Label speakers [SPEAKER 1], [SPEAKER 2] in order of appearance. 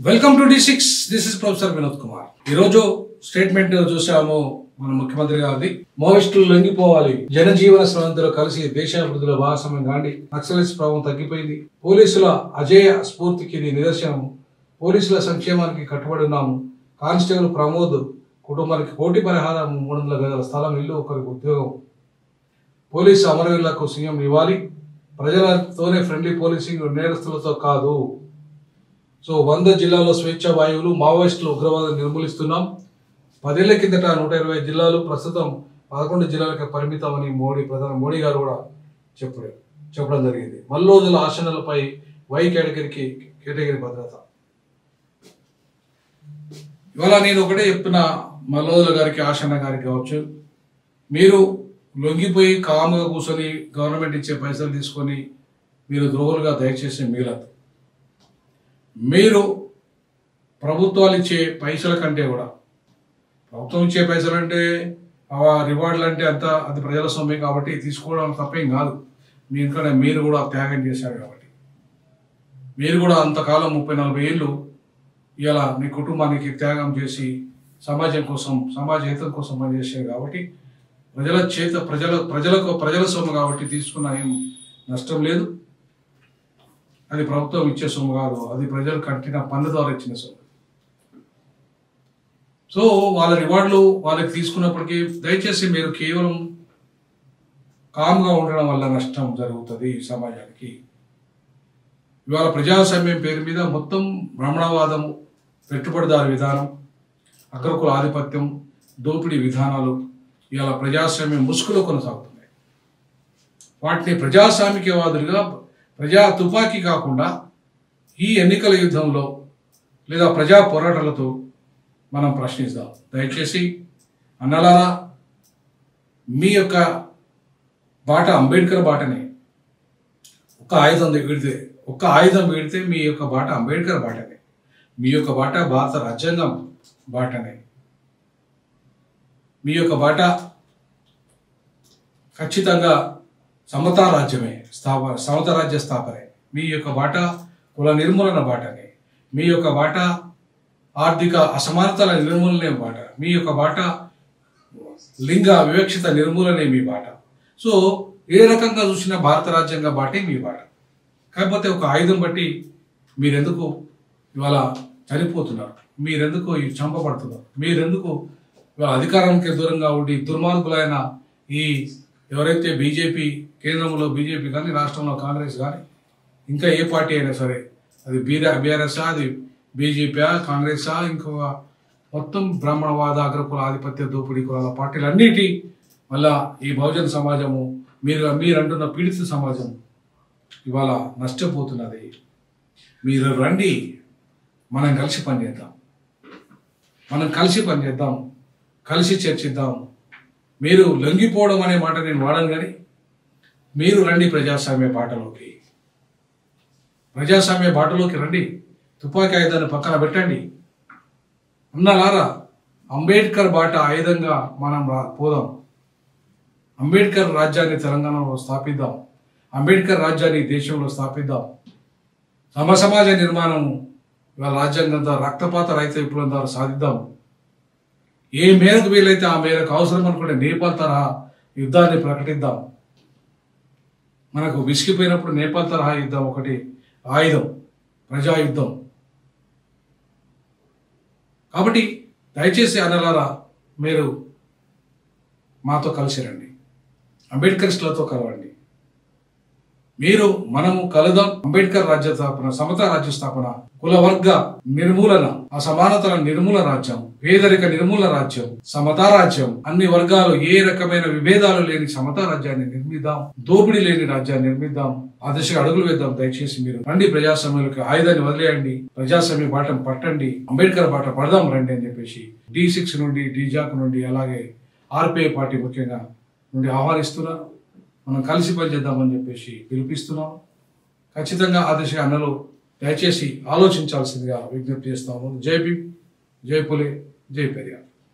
[SPEAKER 1] Welcome to D6. This is professor Vinod Kumar. ఈరోజు statement చూసాము మన ముఖ్యమంత్రి గారిది. మావోయిస్టులు లొంగిపోవాలి, జనజీవన స్రవంతిలో కలిసి దేశాభివృద్ధిలో భాగస్వామ్యం కాండి, నక్సలైట్స్ ప్రభావం తగ్గిపోయింది, పోలీసుల అజేయ స్ఫూర్తికి ఇది నిదర్శనం, పోలీసుల సంక్షేమానికి కట్టుబడి ఉన్నాము, కానిస్టేబుల్ ప్రమోద్ కుటుంబానికి కోటి పరిహారం, 300 గజాల స్థలం, ఇల్లు, ఒకరికి ఉద్యోగం, పోలీసు అమరవీరులకు సీఎం ఇవ్వాలి, ప్రజలతోనే ఫ్రెండ్లీ పోలీసింగ్, నేరస్తులతో కాదు. సో 100 జిల్లాల్లో స్వేచ్ఛ వాయువులు, మావోయిస్టులు ఉగ్రవాదం నిర్మూలిస్తున్నాం. 10 ఏళ్ల కిందట 120 జిల్లాలు, ప్రస్తుతం 11 జిల్లాలకు పరిమితమని ప్రధాని మోడీ గారు కూడా చెప్పడం జరిగింది. మల్లోదుల ఆశనలపై వై కేటగిరీ భద్రత. ఇవాళ నేను ఒకటే చెప్తున్నా, మల్లోదుల గారికి, ఆశన్న గారికి కావచ్చు, మీరు లొంగిపోయి కాముగా కూర్చొని గవర్నమెంట్ ఇచ్చే పైసలు తీసుకొని మీరు ద్రోహులుగా దయచేసి మిగలదు. మీరు ప్రభుత్వాలు ఇచ్చే పైసల కంటే కూడా, ప్రభుత్వం ఇచ్చే పైసలు అంటే రివార్డులు అంటే అది ప్రజల సొమ్మే కాబట్టి తీసుకోవడం తప్పేం కాదు. ఎందుకంటే మీరు కూడా త్యాగం చేశారు కాబట్టి, మీరు కూడా అంతకాలం 30-40 ఏళ్ళు ఇలా మీ కుటుంబానికి త్యాగం చేసి సమాజం కోసం, సమాజ హితం కోసం పనిచేశారు కాబట్టి ప్రజల సొమ్ము కాబట్టి తీసుకున్న ఏం నష్టం లేదు. అది ప్రభుత్వం ఇచ్చే సొమ్ము కాదు, అది ప్రజలు కట్టిన పన్ను ద్వారా ఇచ్చిన సొమ్ము. సో వాళ్ళ రివార్డులు వాళ్ళకి తీసుకున్నప్పటికీ దయచేసి మీరు కేవలం కామ్గా ఉండడం వల్ల నష్టం జరుగుతుంది సమాజానికి. ఇవాళ ప్రజాస్వామ్యం పేరు మీద మొత్తం బ్రాహ్మణవాదం, పెట్టుబడిదారు విధానం, అగ్రకుల ఆధిపత్యం, దోపిడీ విధానాలు ఇవాళ ప్రజాస్వామ్యం ముసుగులో కొనసాగుతున్నాయి. వాటిని ప్రజాస్వామికవాదులుగా, ప్రజా తుపాకీ కాకుండా ఈ ఎన్నికల యుద్ధంలో లేదా ప్రజా పోరాటాలతో మనం ప్రశ్నిస్తాం. దయచేసి అన్నలారా, మీ యొక్క బాట అంబేద్కర్ బాటనే. ఒక్క ఆయుధం వీడితే మీ యొక్క బాట అంబేద్కర్ బాటనే, మీ యొక్క బాట భారత రాజ్యాంగం బాటనే, మీ యొక్క బాట ఖచ్చితంగా సమతా రాజ్య స్థాపనే, మీ యొక్క బాట కుల నిర్మూలన బాటనే, మీ యొక్క బాట ఆర్థిక అసమానతల నిర్మూలనే బాట, మీ యొక్క బాట లింగ వివక్షత నిర్మూలనే మీ బాట. సో ఏ రకంగా చూసినా భారత రాజ్యాంగ బాటే మీ బాట. కాకపోతే ఒక ఆయుధం బట్టి మీరెందుకు ఇవాళ చనిపోతున్నారు, మీరెందుకు చంపబడుతున్నారు, మీరెందుకు ఇవాళ అధికారానికి దూరంగా ఉండి దుర్మార్గులైన ఈ ఎవరైతే బీజేపీ, కేంద్రంలో బీజేపీ కానీ, రాష్ట్రంలో కాంగ్రెస్ కానీ, ఇంకా ఏ పార్టీ అయినా సరే, అది బీఆర్ఎస్ఆ, అది బీజేపీ, కాంగ్రెసా, ఇంకొక మొత్తం బ్రాహ్మణవాద, అగ్రకుల ఆధిపత్య, దోపిడీ కులాల పార్టీలన్నిటి వల్ల ఈ బహుజన సమాజము, మీరు అంటున్న పీడిత సమాజం ఇవాళ నష్టపోతున్నది. మీరు రండి, మనం కలిసి పనిచేద్దాం, కలిసి చర్చిద్దాం. మీరు లొంగిపోవడం అనే మాట నేను వాడను, కానీ మీరు రండి ప్రజాస్వామ్య బాటలోకి రండి. తుపాకీ ఆయుధాన్ని పక్కన పెట్టండి. అన్నలారా, అంబేద్కర్ బాట ఆయుధంగా మనం పోదాం. అంబేద్కర్ రాజ్యాన్ని తెలంగాణలో స్థాపిద్దాం, అంబేద్కర్ రాజ్యాన్ని దేశంలో స్థాపిద్దాం. సమాజ నిర్మాణం ఇవాళ రాజ్యాంగం ద్వారా, రక్తపాత రహిత విప్లవం ద్వారా సాధిద్దాం. ఏ మేరకు వీలైతే ఆ మేరకు అవసరం అనుకుంటే నేపాల్ తరహా యుద్ధాన్ని ప్రకటిద్దాం. మనకు విసిగిపోయినప్పుడు నేపాల్ తరహా యుద్ధం ఒకటి ఆయుధం, ప్రజాయుద్ధం. కాబట్టి దయచేసి అన్నలారా, మీరు మాతో కలిసి రండి, అంబేద్కరిస్టులతో కలవండి. మనము కలుదాం. అంబేద్కర్ రాజ్య స్థాపన, సమతా రాజ్య స్థాపన, కుల వర్గ నిర్మూలన, అసమానతల నిర్మూల రాజ్యం, పేదరిక నిర్మూల రాజ్యం, సమతా రాజ్యం, అన్ని వర్గాలు ఏ రకమైన విభేదాలు లేని సమతా రాజ్యాన్ని నిర్మిద్దాం, దోపిడీ లేని రాజ్యాన్ని నిర్మిద్దాం. ఆ దిశగా అడుగులు వేద్దాం. దయచేసి మీరు రండి, ప్రజాస్వామ్యాలకు ఆయుధాన్ని వదిలేయండి, ప్రజాస్వామ్య బాటం పట్టండి, అంబేద్కర్ బాట పడదాం రండి అని చెప్పేసి D6 నుండి, DJAK నుండి, అలాగే RPI పార్టీ ముఖ్యంగా నుండి ఆహ్వానిస్తున్నారు. మనం కలిసి పనిచేద్దామని చెప్పేసి పిలిపిస్తున్నాం. ఖచ్చితంగా ఆ దిశగా అన్నలు దయచేసి ఆలోచించాల్సిందిగా విజ్ఞప్తి చేస్తాము. జై భీమ్, జై పులే, జై పెరియార్.